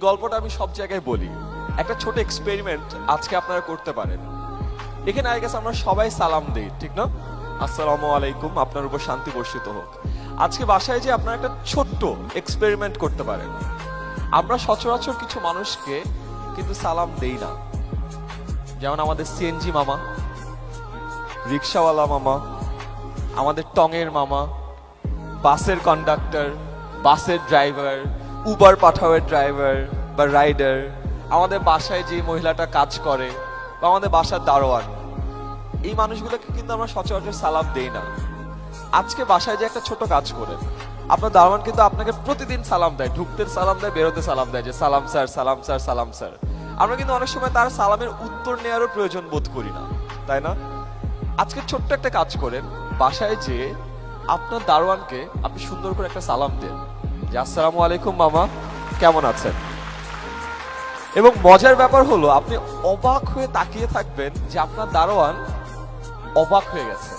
গল্পটা আমি সব জায়গায় বলি। একটা ছোট এক্সপেরিমেন্ট আজকে আপনারা করতে পারেন। এখানে আই গেস আমরা সবাই সালাম দেই, ঠিক না? আসসালামু আলাইকুম, আপনার উপর শান্তি বর্ষিত হোক। আজকে বাসায় যে আপনারা একটা ছোট্ট এক্সপেরিমেন্ট করতে পারেন। আমরা সচরাচর কিছু মানুষকে কিন্তু সালাম দেই না, যেমন আমাদের সিএনজি মামা, রিক্সাওয়ালা মামা, আমাদের টঙের মামা, বাসের কন্ডাক্টর, বাসের ড্রাইভার, উবার পাঠাওয়ের ড্রাইভার বা রাইডার, আমাদের বাসায় যে মহিলাটা কাজ করে বা আমাদের বাসার দারোয়ান, এই মানুষগুলোকে কিন্তু আমরা সচরাচর সালাম দেই না। আজকে বাসায় যে একটা ছোট কাজ করেন, আপনার দারোয়ান কিন্তু আপনাকে প্রতিদিন সালাম দেয়, ঢুকতে সালাম দেয়, বেরোতে সালাম দেয়, যে সালাম স্যার, সালাম স্যার, সালাম স্যার। আমরা কিন্তু অনেক সময় তার সালামের উত্তর নেওয়ারও প্রয়োজন বোধ করি না, তাই না? আজকে ছোট্ট একটা কাজ করেন, বাসায় যে আপনার দারোয়ানকে আপনি সুন্দর করে একটা সালাম দেন, যে আসসালামু আলাইকুম মামা, কেমন আছেন? এবং মজার ব্যাপার হলো আপনি অবাক হয়ে তাকিয়ে থাকবেন যে আপনার দারোয়ান অবাক হয়ে গেছে।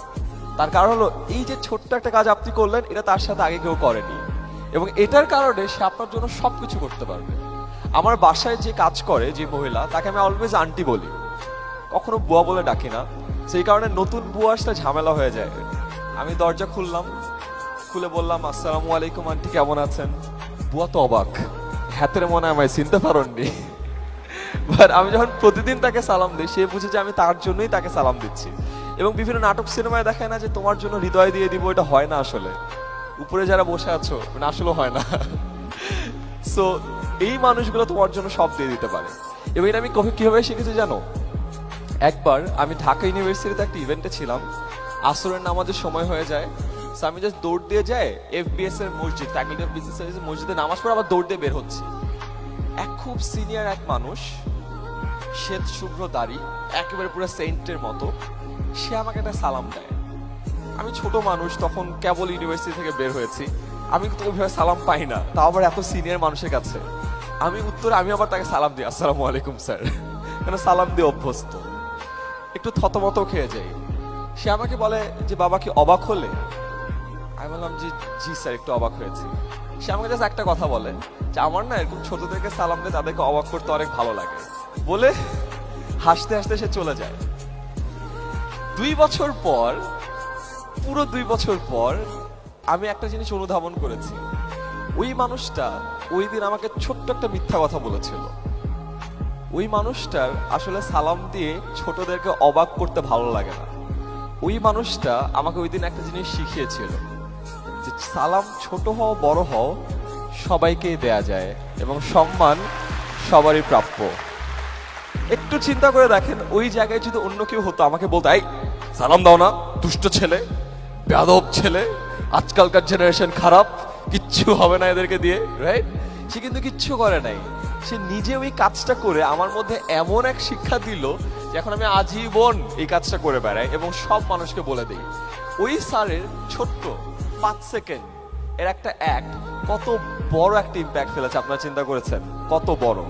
তার কারণ হলো এই যে ছোট্ট একটা কাজ আপনি করলেন, এটা তার সাথে আগে কেউ করেনি, এবং এটার কারণে সে আপনার জন্য সবকিছু করতে পারবে। আমার বাসায় যে কাজ করে যে মহিলা, তাকে আমি অলওয়েজ আন্টি বলি, কখনো বুয়া বলে ডাকি না। সেই কারণে নতুন বুয়া আসলে ঝামেলা হয়ে যায়। আমি দরজা খুললাম, খুলে বললাম আসসালামু আলাইকুম আন্টি, কেমন আছেন? বুয়া তো অবাক, হাতের মনে আমায় চিনতে পারেননি। বাট আমি যখন প্রতিদিন তাকে সালাম দিই, সে বুঝে যে আমি তার জন্যই তাকে সালাম দিচ্ছি। এবং বিভিন্ন নাটক সিনেমায় দেখায় না যে তোমার জন্য হৃদয় দিয়ে দিব, এটা হয় না আসলে। উপরে যারা বসে আছো, মানে আসলে হয় না। সো এই মানুষগুলো তোমার জন্য সব দিয়ে দিতে পারে। এবং এটা আমি কিভাবে শিখেছি জানো? একবার আমি ঢাকা ইউনিভার্সিটিতে একটা ইভেন্টে ছিলাম, আসরের নামাজের সময় হয়ে যায়। সো আমি জাস্ট দৌড় দিয়ে যাই এফবিএস এর মসজিদ, ফ্যাকাল্টি অফ বিজনেস স্টাডিজ মসজিদে নামাজ পড়ে আবার দৌড় দিয়ে বের হচ্ছে। এক খুব সিনিয়র এক মানুষ, শ্বেত শুভ্র দাড়ি, একেবারে পুরো সেন্টের মতো, সে আমাকে একটা সালাম দেয়। আমি ছোট মানুষ, তখন কেবল ইউনিভার্সিটি থেকে বের হয়েছি, আমি কিন্তু ওইভাবে সালাম পাই না, তাও আবার এত সিনিয়র মানুষের কাছে। আমি উত্তরে আমি আবার তাকে সালাম দিই, আসসালামু আলাইকুম স্যার, কেন সালাম দিয়ে অভ্যস্ত। একটু থতমত খেয়ে যাই। সে আমাকে বলে যে বাবা কি অবাক হলে? আমি বললাম জি জি স্যার, একটু অবাক হয়েছি। সে আমাকে জাস্ট একটা কথা বলে যে আমার না এরকম ছোটদেরকে সালাম দিয়ে তাদেরকে অবাক করতে অনেক ভালো লাগে, বলে হাসতে হাসতে সে চলে যায়। 2 বছর পর, পুরো 2 বছর পর আমি একটা জিনিস অনুধাবন করেছি। ওই মানুষটা ওই দিন আমাকে ছোট্ট একটা মিথ্যা কথা বলেছিল। ওই মানুষটার আসলে সালাম দিয়ে ছোটদেরকে অবাক করতে ভালো লাগে না। ওই মানুষটা আমাকে ওই দিন একটা জিনিস শিখিয়েছিল, যে সালাম ছোট হও বড় হও সবাইকেই দেয়া যায়, এবং সম্মান সবারই প্রাপ্য। একটু চিন্তা করে দেখেন, ওই জায়গায় যদি অন্য কেউ হতো, আমাকে বলতো এই সালাম দাও না, দুষ্ট ছেলে, বেয়াদব ছেলে, আজকালকার জেনারেশন খারাপ, কিচ্ছু হবে না এদেরকে দিয়ে, রাইট? সে কিন্তু কিচ্ছু করে নাই। সে নিজে ওই কাজটা করে আমার মধ্যে এমন এক শিক্ষা দিল যে এখন আমি আজীবন এই কাজটা করে বেড়াই এবং সব মানুষকে বলে দিই। ওই স্যারের ছোট্ট 5 সেকেন্ড এর একটা অ্যাক্ট কত বড় একটা ইম্প্যাক্ট ফেলেছে, আপনারা চিন্তা করেছেন কত বড়?